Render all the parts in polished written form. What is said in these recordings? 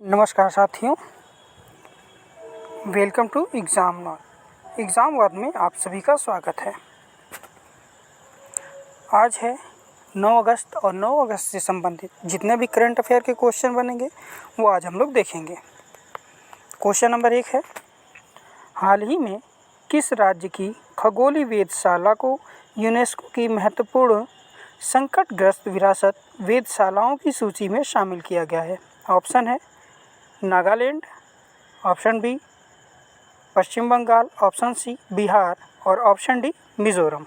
नमस्कार साथियों, welcome to exam not. Exam word में आप सभी का स्वागत है। आज है 9 अगस्त और 9 अगस्त से संबंधित जितने भी करंट अफेयर के क्वेश्चन बनेंगे वो आज हम लोग देखेंगे। क्वेश्चन नंबर 1 है, हाल ही में किस राज्य की खगोलीय वेधशाला को यूनेस्को की महत्वपूर्ण संकटग्रस्त विरासत वेधशालाओं की सूची में शामिल किया गया है? ऑप्शन है नागालैंड, ऑप्शन बी पश्चिम बंगाल, ऑप्शन सी बिहार और ऑप्शन डी मिज़ोरम।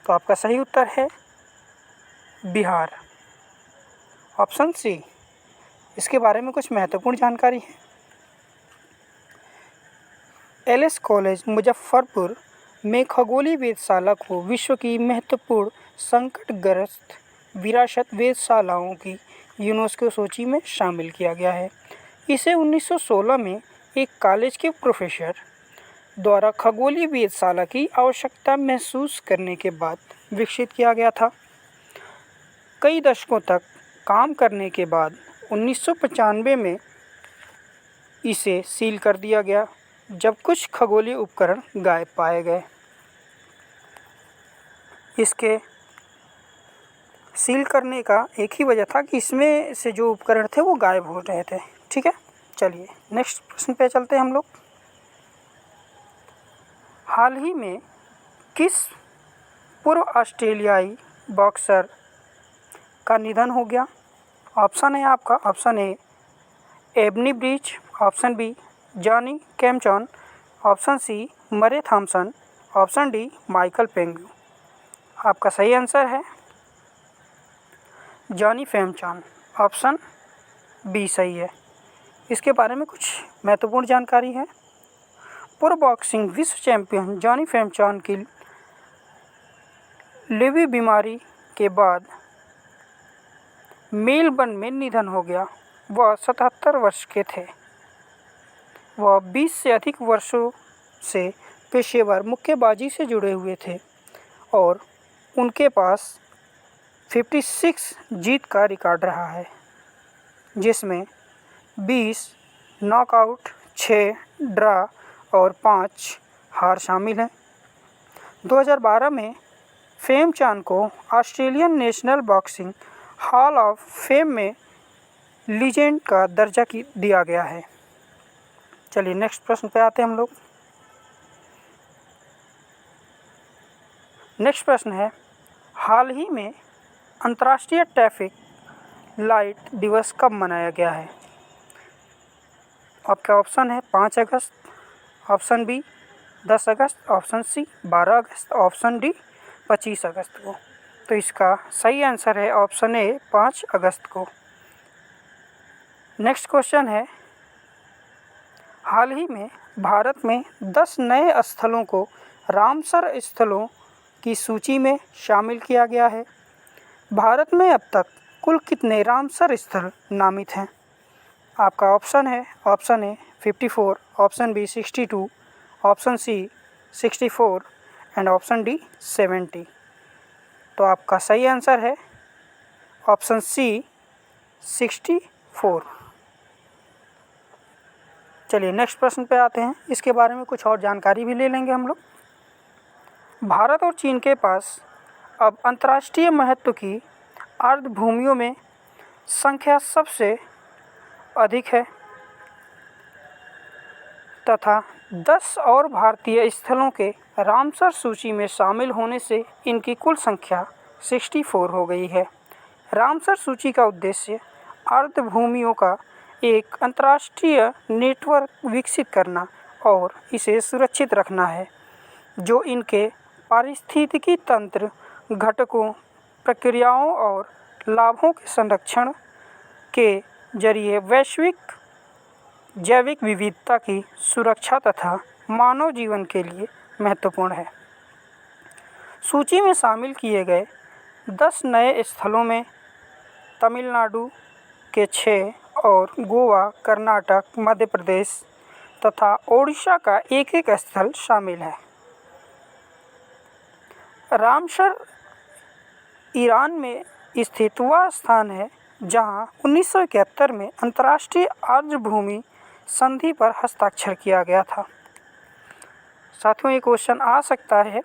तो आपका सही उत्तर है बिहार, ऑप्शन सी। इसके बारे में कुछ महत्वपूर्ण जानकारी है। एलएस कॉलेज मुजफ्फरपुर में खगोलीय वेधशाला को विश्व की महत्वपूर्ण संकटग्रस्त विरासत वेधशालाओं की यूनेस्को सूची में शामिल किया गया है। इसे 1916 में एक कॉलेज के प्रोफेसर द्वारा खगोलीय वेधशाला की आवश्यकता महसूस करने के बाद विकसित किया गया था। कई दशकों तक काम करने के बाद 1995 में इसे सील कर दिया गया, जब कुछ खगोलीय उपकरण गायब पाए गए। इसके सील करने का एक ही वजह था कि इसमें से जो उपकरण थे वो गायब हो रहे थे। ठीक है, चलिए नेक्स्ट प्रश्न पे चलते हैं हम लोग। हाल ही में किस पूर्व ऑस्ट्रेलियाई बॉक्सर का निधन हो गया? ऑप्शन है आपका, option A Ebony Breach, option B Johnny Campton, option C Murray Thomson, option D Michael Pengu. आपका सही आंसर है जॉनी कैम्पटन, ऑप्शन बी सही है। इसके बारे में कुछ महत्वपूर्ण जानकारी है। पूर्व बॉक्सिंग विश्व चैंपियन जॉनी कैम्पटन की लेवी बीमारी के बाद मेलबर्न में निधन हो गया। वह 77 वर्ष के थे। वह 20 से अधिक वर्षों से पेशेवर मुक्केबाजी से जुड़े हुए थे और उनके पास 56 जीत का रिकॉर्ड रहा है, जिसमें 20 नॉकआउट, 6 ड्रा और 5 हार शामिल हैं। 2012 में कैम्पटन को Australian national boxing hall of fame में लीजेंड का दर्जा दिया गया है। चलिए नेक्स्ट प्रश्न पे आते हैं हम लोग। नेक्स्ट प्रश्न है, हाल ही में अंतर्राष्ट्रीय ट्रैफिक लाइट दिवस कब मनाया गया है? आपका ऑप्शन है 5 अगस्त, ऑप्शन बी 10 अगस्त, ऑप्शन सी 12 अगस्त, ऑप्शन डी 25 अगस्त को। तो इसका सही आंसर है ऑप्शन ए 5 अगस्त को। नेक्स्ट क्वेश्चन है, हाल ही में भारत में 10 नए स्थलों को रामसर स्थलों की सूची में शामिल किया गया है। भारत में अब तक कुल कितने रामसर स्थल नामित हैं? आपका ऑप्शन है, option A 54, option B 62, option C 64 and option D 70। तो आपका सही आंसर है ऑप्शन सी 64। चलिए नेक्स्ट प्रश्न पे आते हैं। इसके बारे में कुछ और जानकारी भी ले लेंगे हम लोग। भारत और चीन के पास अब अंतर्राष्ट्रीय महत्व की अर्धभूमियों में संख्या सबसे अधिक है तथा 10 और भारतीय स्थलों के रामसर सूची में शामिल होने से इनकी कुल संख्या 64 हो गई है। रामसर सूची का उद्देश्य अर्धभूमियों का एक अंतर्राष्ट्रीय नेटवर्क विकसित करना और इसे सुरक्षित रखना है, जो इनके पारिस्थितिकी तंत्र घटकों, प्रक्रियाओं और लाभों के संरक्षण के जरिए वैश्विक जैविक विविधता की सुरक्षा तथा मानव जीवन के लिए महत्वपूर्ण है। सूची में शामिल किए गए 10 नए स्थलों में तमिलनाडु के 6 और गोवा, कर्नाटक, मध्य प्रदेश तथा ओडिशा का एक स्थल शामिल है। रामसर ईरान में स्थित वह स्थान है जहां 1971 में अंतर्राष्ट्रीय आर्द्रभूमि संधि पर हस्ताक्षर किया गया था। साथियों, ये क्वेश्चन आ सकता है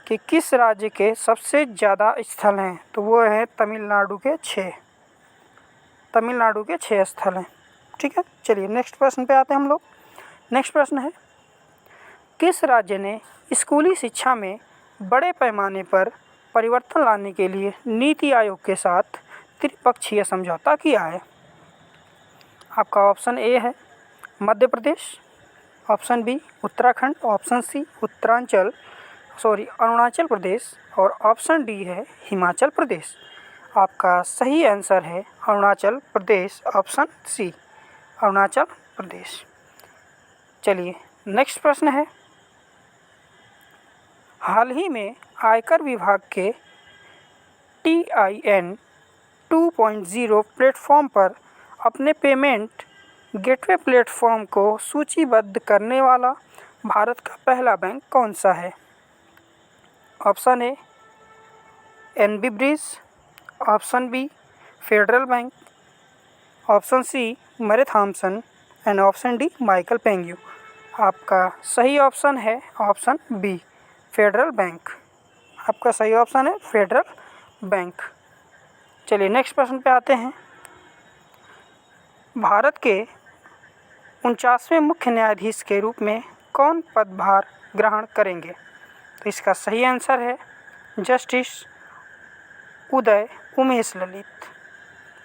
कि किस राज्य के सबसे ज़्यादा स्थल हैं, तो वो है तमिलनाडु के 6 स्थल हैं। ठीक है, चलिए नेक्स्ट प्रश्न पे आते हैं हम लोग। नेक्स्ट प्रश्न है, किस राज्य ने स्कूली शिक्षा में बड़े पैमाने पर परिवर्तन लाने के लिए नीति आयोग के साथ त्रिपक्षीय समझौता किया है? आपका ऑप्शन ए है Madhya Pradesh, option B Uttarakhand, option C Arunachal Pradesh और ऑप्शन डी है हिमाचल प्रदेश। आपका सही आंसर है अरुणाचल प्रदेश, ऑप्शन सी अरुणाचल प्रदेश। चलिए नेक्स्ट प्रश्न है, हाल ही में आयकर विभाग के TIN 2.0 प्लेटफॉर्म पर अपने पेमेंट गेटवे प्लेटफॉर्म को सूचीबद्ध करने वाला भारत का पहला बैंक कौन सा है? Option A NB bridge, option B Federal Bank, option C Murray Thomson and option D Michael पेंग्यू। आपका सही ऑप्शन है ऑप्शन बी फेडरल बैंक। आपका सही ऑप्शन है फेडरल बैंक। चलिए नेक्स्ट प्रश्न पे आते हैं, भारत के 49वें मुख्य न्यायाधीश के रूप में कौन पदभार ग्रहण करेंगे? तो इसका सही आंसर है जस्टिस उदय उमेश ललित।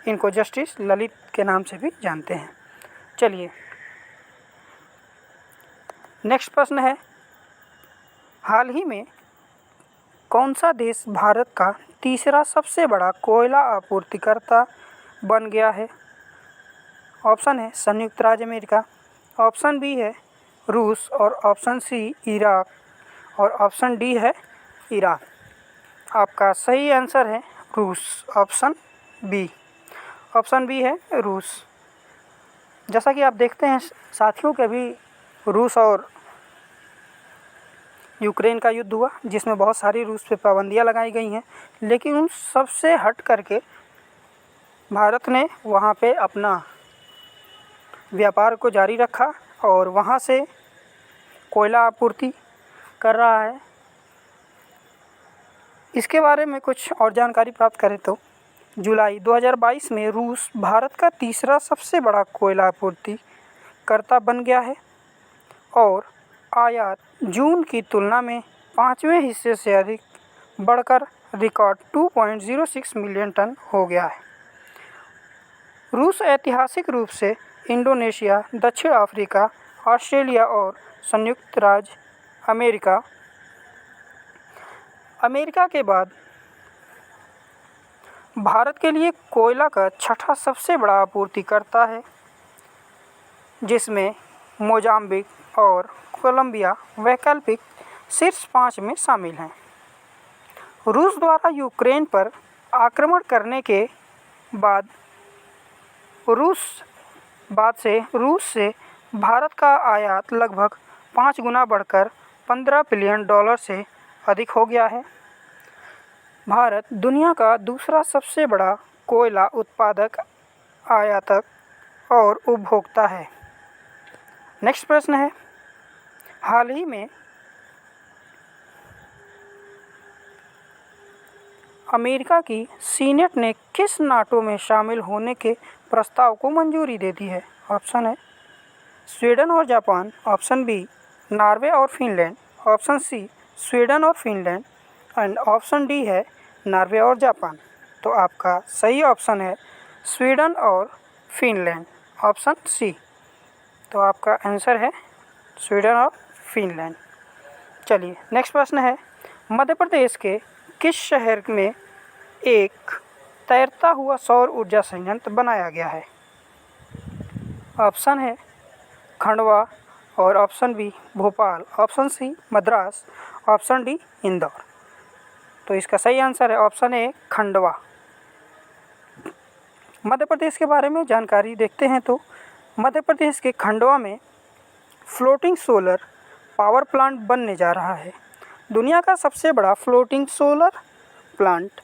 इनको जस्टिस ललित के नाम से भी जानते हैं। चलिए नेक्स्ट प्रश्न है, हाल ही में कौन सा देश भारत का तीसरा सबसे बड़ा कोयला आपूर्तिकर्ता बन गया है? ऑप्शन है संयुक्त राज्य अमेरिका, ऑप्शन बी है रूस और ऑप्शन सी इराक और ऑप्शन डी है ईरान। आपका सही आंसर है रूस, ऑप्शन बी। ऑप्शन बी है रूस। जैसा कि आप देखते हैं साथियों के अभी रूस और यूक्रेन का युद्ध हुआ, जिसमें बहुत सारी रूस पे पाबंदियां लगाई गई हैं, लेकिन उन सब से हट करके भारत ने वहाँ पे अपना व्यापार को जारी रखा और वहाँ से कोयला आपूर्ति कर रहा है। इसके बारे में कुछ और जानकारी प्राप्त करें तो जुलाई 2022 में रूस भारत का तीसरा सबसे बड़ा कोयला आपूर्तिकर्ता बन गया है और आयात जून की तुलना में 5वें हिस्से से अधिक बढ़कर रिकॉर्ड 2.06 मिलियन टन हो गया है। रूस ऐतिहासिक रूप से इंडोनेशिया, दक्षिण अफ्रीका, ऑस्ट्रेलिया और संयुक्त राज्य अमेरिका के बाद भारत के लिए कोयला का छठा सबसे बड़ा आपूर्तिकर्ता है, जिसमें मोजाम्बिक और कोलंबिया वैकल्पिक शीर्ष 5 में शामिल हैं। रूस द्वारा यूक्रेन पर आक्रमण करने के बाद रूस से भारत का आयात लगभग 5 गुना बढ़कर $15 बिलियन से अधिक हो गया है। भारत दुनिया का दूसरा सबसे बड़ा कोयला उत्पादक, आयातक और उपभोक्ता है। नेक्स्ट प्रश्न है, हाल ही में अमेरिका की सीनेट ने किस नाटो में शामिल होने के प्रस्ताव को मंजूरी दे दी है? ऑप्शन है स्वीडन और जापान, ऑप्शन बी नॉर्वे और फिनलैंड, ऑप्शन सी स्वीडन और फिनलैंड एंड ऑप्शन डी है नॉर्वे और जापान। तो आपका सही ऑप्शन है स्वीडन और फिनलैंड, ऑप्शन सी। तो आपका आंसर है स्वीडन और फिनलैंड। चलिए नेक्स्ट प्रश्न है, मध्य प्रदेश के किस शहर में एक तैरता हुआ सौर ऊर्जा संयंत्र बनाया गया है? ऑप्शन है खंडवा और option B Bhopal, option C Madras, option D Indore. तो इसका सही आंसर है ऑप्शन ए खंडवा। मध्य प्रदेश के बारे में जानकारी देखते हैं तो मध्य प्रदेश के खंडवा में फ्लोटिंग सोलर पावर प्लांट बनने जा रहा है। दुनिया का सबसे बड़ा फ्लोटिंग सोलर प्लांट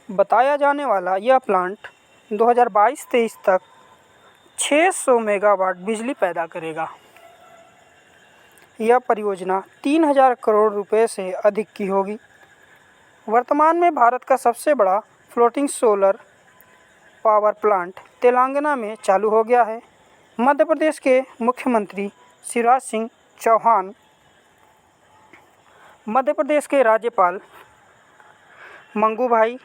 बताया जाने वाला यह प्लांट 2022-23 तक 600 मेगावाट बिजली पैदा करेगा। यह परियोजना 3000 करोड़ रुपए से अधिक की होगी। वर्तमान में भारत का सबसे बड़ा floating solar power plant Telangana में चालू हो गया है। मध्य प्रदेश के मुख्यमंत्री शिवराज सिंह चौहान, मध्य प्रदेश के राज्यपाल मंगू भाई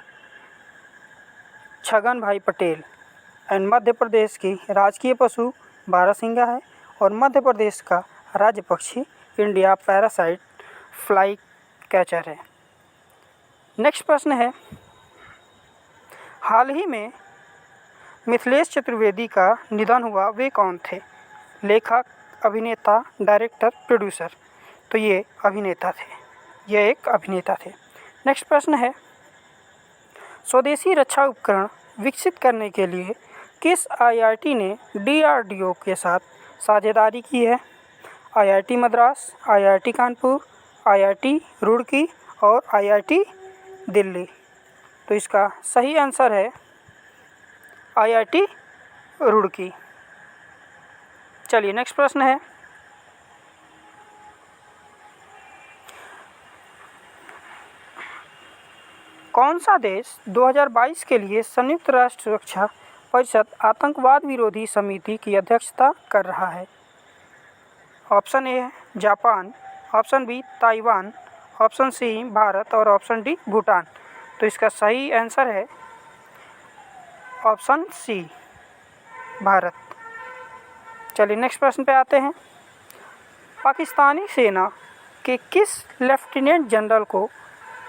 छगन भाई पटेल एंड मध्य प्रदेश की राजकीय पशु बारहसिंगा है और मध्य प्रदेश का राज्य पक्षी इंडिया पैरासाइट फ्लाई कैचर है। नेक्स्ट प्रश्न है, हाल ही में मिथिलेश चतुर्वेदी का निधन हुआ, वे कौन थे? लेखक, अभिनेता, डायरेक्टर, प्रोड्यूसर? तो ये अभिनेता थे, यह एक अभिनेता थे। नेक्स्ट प्रश्न है, स्वदेशी रक्षा उपकरण विकसित करने के लिए किस आईआईटी ने डीआरडीओ के साथ साझेदारी की है? IIT Madras, IIT Kanpur, IIT Roorkee और आईआईटी दिल्ली? तो इसका सही आंसर है आईआईटी रुड़की। चलिए नेक्स्ट प्रश्न है, कौन सा देश 2022 के लिए संयुक्त राष्ट्र सुरक्षा परिषद आतंकवाद विरोधी समिति की अध्यक्षता कर रहा है? ऑप्शन ए है Japan, option B Taiwan, option C Bharat और ऑप्शन डी भूटान? तो इसका सही आंसर है ऑप्शन सी भारत। चलिए नेक्स्ट प्रश्न पे आते हैं, पाकिस्तानी सेना के किस लेफ्टिनेंट जनरल को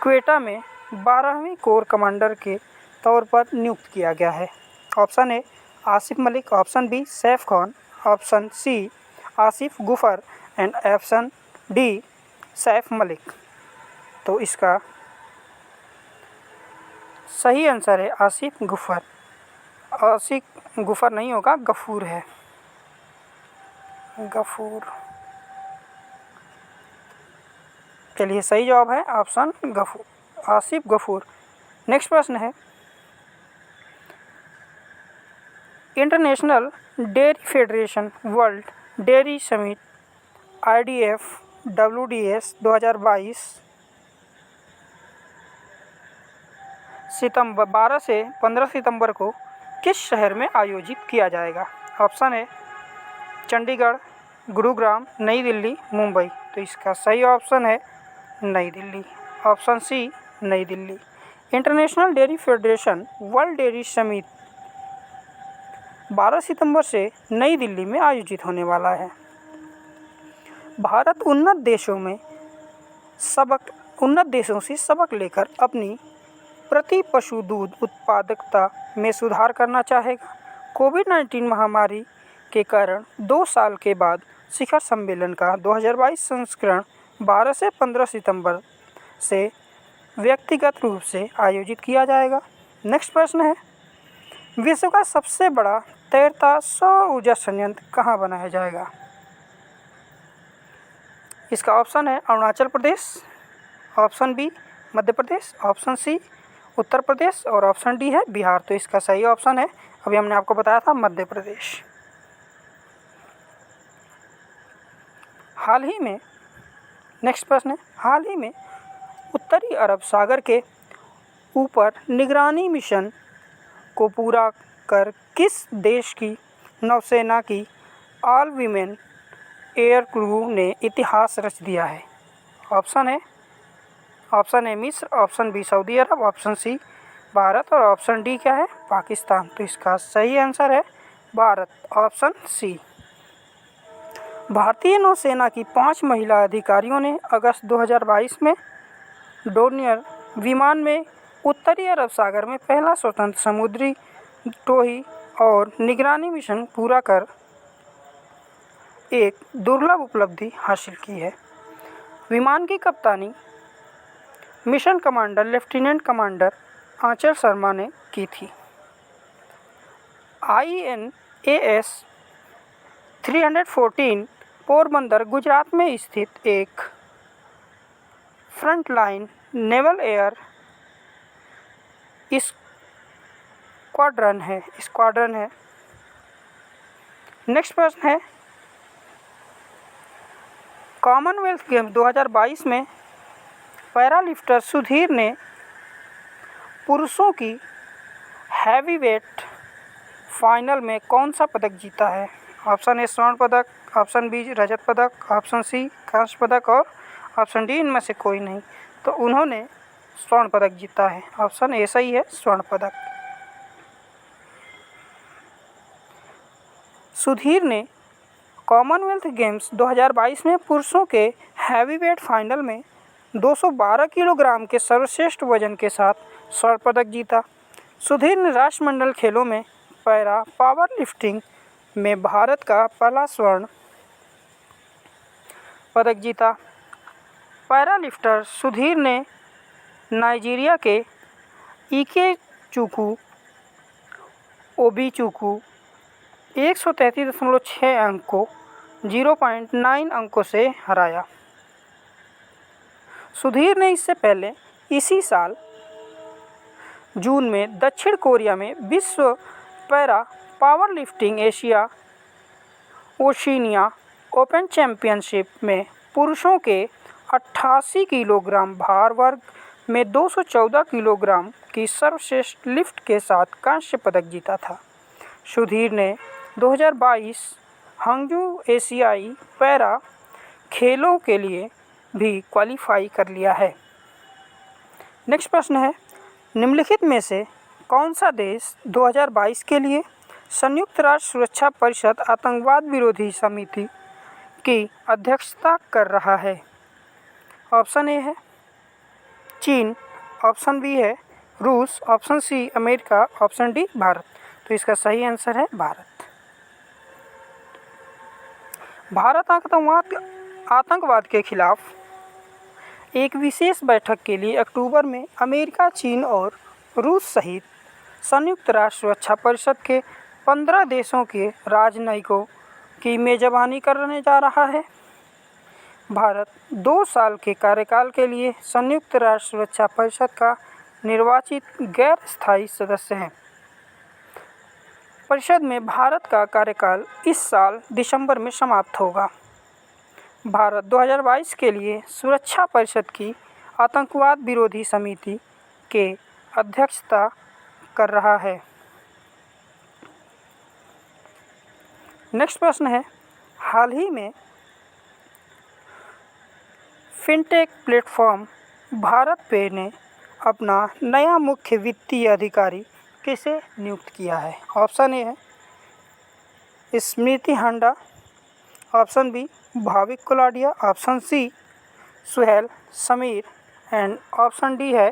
क्वेटा में 12वीं कोर कमांडर के तौर पर नियुक्त किया गया है? Option A Asif Malik, option B Saif Khan, option C Asif Gufar and option D Saif Malik? तो इसका सही आंसर है आसिफ गुफर। आसिफ गुफर नहीं होगा, गफूर है, गफूर। चलिए सही जवाब है ऑप्शन गफूर, आसिफ गफूर। नेक्स्ट प्रश्न है, international dairy federation world dairy summit IDF WDS 2022 सितंबर 12 से 15 सितंबर को किस शहर में आयोजित किया जाएगा? ऑप्शन है चंडीगढ़, गुरुग्राम, नई दिल्ली, मुंबई? तो इसका सही ऑप्शन है नई दिल्ली, ऑप्शन सी नई Delhi. International dairy federation world dairy summit 12 सितंबर से नई दिल्ली में आयोजित होने वाला है। भारत उन्नत देशों से सबक लेकर अपनी प्रति पशु दूध उत्पादकता में सुधार करना चाहेगा। कोविड-19 महामारी के कारण 2 साल के बाद शिखर सम्मेलन का 2022 संस्करण 12 से 15 सितंबर से व्यक्तिगत रूप से आयोजित किया जाएगा। नेक्स्ट प्रश्न है, विश्व का सबसे बड़ा तैरता सौर ऊर्जा संयंत्र कहाँ बनाया जाएगा? इसका ऑप्शन है अरुणाचल प्रदेश, ऑप्शन बी मध्य प्रदेश, ऑप्शन सी उत्तर प्रदेश और ऑप्शन डी है बिहार? तो इसका सही ऑप्शन है, अभी हमने आपको बताया था, मध्य प्रदेश। हाल ही में, नेक्स्ट प्रश्न है, हाल ही में उत्तरी अरब सागर के ऊपर निगरानी मिशन को पूरा कर किस देश की नौसेना की ऑल वीमेन एयर क्रू ने इतिहास रच दिया है? ऑप्शन ए मिस्र, ऑप्शन बी सऊदी अरब, ऑप्शन सी भारत और ऑप्शन डी क्या है? पाकिस्तान। तो इसका सही आंसर है भारत, ऑप्शन सी। भारतीय नौसेना की 5 महिला अधिकारियों ने अगस्त 2022 में डोर्नियर विमान में उत्तरी अरब सागर में पहला स्वतंत्र समुद्री टोही और निगरानी मिशन पूरा कर एक दुर्लभ उपलब्धि हासिल की है। विमान की कप्तानी मिशन कमांडर लेफ्टिनेंट कमांडर आंचल शर्मा ने की थी। INAS 314 पोरबंदर गुजरात में स्थित एक फ्रंटलाइन नेवल एयर स्क्वाड्रन है। नेक्स्ट प्रश्न है, कॉमनवेल्थ गेम्स 2022 में पैरालिफ्टर सुधीर ने पुरुषों की हैवीवेट फाइनल में कौन सा पदक जीता है? ऑप्शन ए स्वर्ण पदक, ऑप्शन बी रजत पदक, ऑप्शन सी कांस्य पदक और ऑप्शन डी इनमें से कोई नहीं। तो उन्होंने स्वर्ण पदक जीता है। ऑप्शन ए सही है, स्वर्ण पदक। सुधीर ने कॉमनवेल्थ गेम्स 2022 में पुरुषों के हैवीवेट फाइनल में 212 किलोग्राम के सर्वश्रेष्ठ वजन के साथ स्वर्ण पदक जीता। सुधीर ने राष्ट्रमंडल खेलों में पैरा पावर लिफ्टिंग में भारत का पहला स्वर्ण पदक जीता। पैरा लिफ्टर सुधीर ने नाइजीरिया के इकेचुकू ओबीचुकू 133.6 अंक को 0.9 अंकों से हराया। सुधीर ने इससे पहले इसी साल जून में दक्षिण कोरिया में विश्व para power lifting Asia Oceania open championship में पुरुषों के 88 किलोग्राम भार वर्ग में 214 किलोग्राम की सर्वश्रेष्ठ लिफ्ट के साथ कांस्य पदक जीता था। सुधीर ने 2022 हांगजू एशियाई पैरा खेलों के लिए भी क्वालिफाई कर लिया है। नेक्स्ट प्रश्न है, निम्नलिखित में से कौन सा देश 2022 के लिए संयुक्त राष्ट्र सुरक्षा परिषद आतंकवाद विरोधी समिति की अध्यक्षता कर रहा है? ऑप्शन ए है चीन, ऑप्शन बी है रूस, option C America, option D Bharat. तो इसका सही आंसर है भारत। भारत आतंकवाद के खिलाफ एक विशेष बैठक के लिए अक्टूबर में अमेरिका, चीन और रूस सहित संयुक्त राष्ट्र सुरक्षा परिषद के 15 देशों के राजनयिकों की मेजबानी करने जा रहा है। भारत 2 साल के कार्यकाल के लिए संयुक्त राष्ट्र सुरक्षा परिषद का निर्वाचित गैर स्थायी सदस्य है। परिषद में भारत का कार्यकाल इस साल दिसंबर में समाप्त होगा। भारत 2022 के लिए सुरक्षा परिषद की आतंकवाद विरोधी समिति के अध्यक्षता कर रहा है। नेक्स्ट प्रश्न है, हाल ही में फिनटेक प्लेटफॉर्म भारत पे ने अपना नया मुख्य वित्तीय अधिकारी किसे नियुक्त किया है? ऑप्शन ए है Smriti Handa, option B Bhavik Koladiya, option C Suhail Sameer and option D है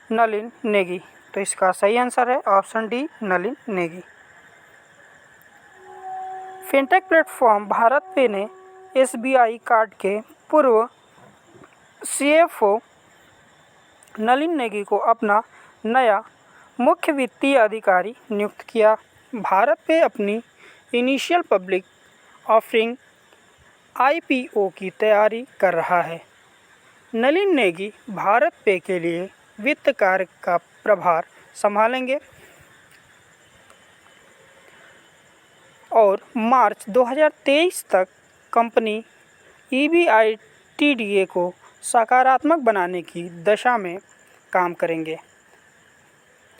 नलिन नेगी। तो इसका सही आंसर है option D Nalin Negi. Fintech platform BharatPe ने SBI कार्ड के पूर्व CFO नलिन नेगी को अपना नया मुख्य वित्तीय अधिकारी नियुक्त किया। भारत पे अपनी इनिशियल पब्लिक ऑफरिंग IPO की तैयारी कर रहा है। नलिन नेगी भारत पे के लिए वित्त कार्य का प्रभार संभालेंगे और मार्च 2023 तक कंपनी EBITDA को सकारात्मक बनाने की दशा में काम करेंगे।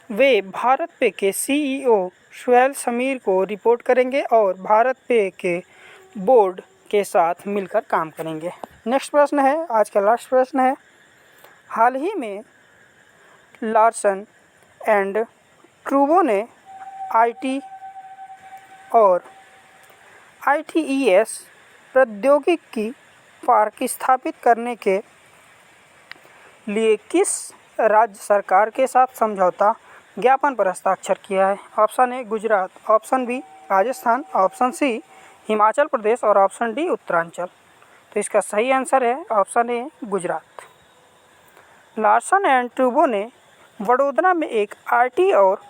वे भारत पे के CEO सुहेल समीर को रिपोर्ट करेंगे और भारत पे के बोर्ड के साथ मिलकर काम करेंगे। नेक्स्ट प्रश्न है, आज का लास्ट प्रश्न है, हाल ही में लार्सन एंड ट्रूबो ने IT और ITES प्रौद्योगिकी पार्क स्थापित करने के लिए किस राज्य सरकार के साथ समझौता ज्ञापन पर हस्ताक्षर किया है? Option A Gujarat, option B Rajasthan, option C Himachal Pradesh और ऑप्शन डी उत्तरांचल। तो इसका सही आंसर है option A Gujarat. Larsen and ट्रूबो ने वडोदरा में एक IT और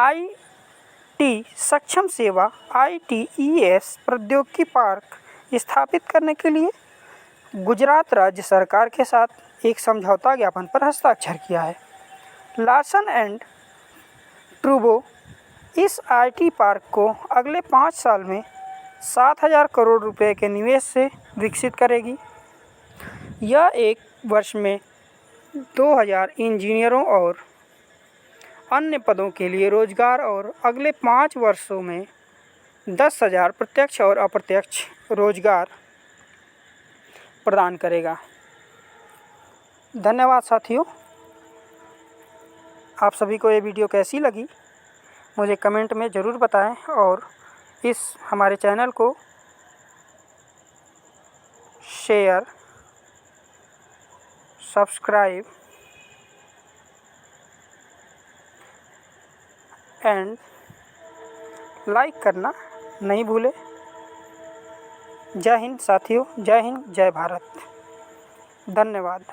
IT सक्षम सेवा ITES प्रौद्योगिकी पार्क स्थापित करने के लिए गुजरात राज्य सरकार के साथ एक समझौता ज्ञापन पर हस्ताक्षर किया है। लार्सन एंड ट्रूबो इस आईटी पार्क को अगले 5 साल में 7,000 करोड़ रुपए के निवेश से विकसित करेगी। यह एक वर्ष में 2,000 इंजीनियरों और अन्य पदों के लिए रोजगार और अगले 5 वर्षों में 10,000 प्रत्यक्ष और अप्रत्यक्ष रोजगार प्रदान करेगा। धन्यवाद साथियों। आप सभी को ये वीडियो कैसी लगी मुझे कमेंट में ज़रूर बताएं और इस हमारे चैनल को शेयर, सब्सक्राइब एंड लाइक करना नहीं भूलें। जय हिंद साथियों, जय हिंद, जय भारत। धन्यवाद।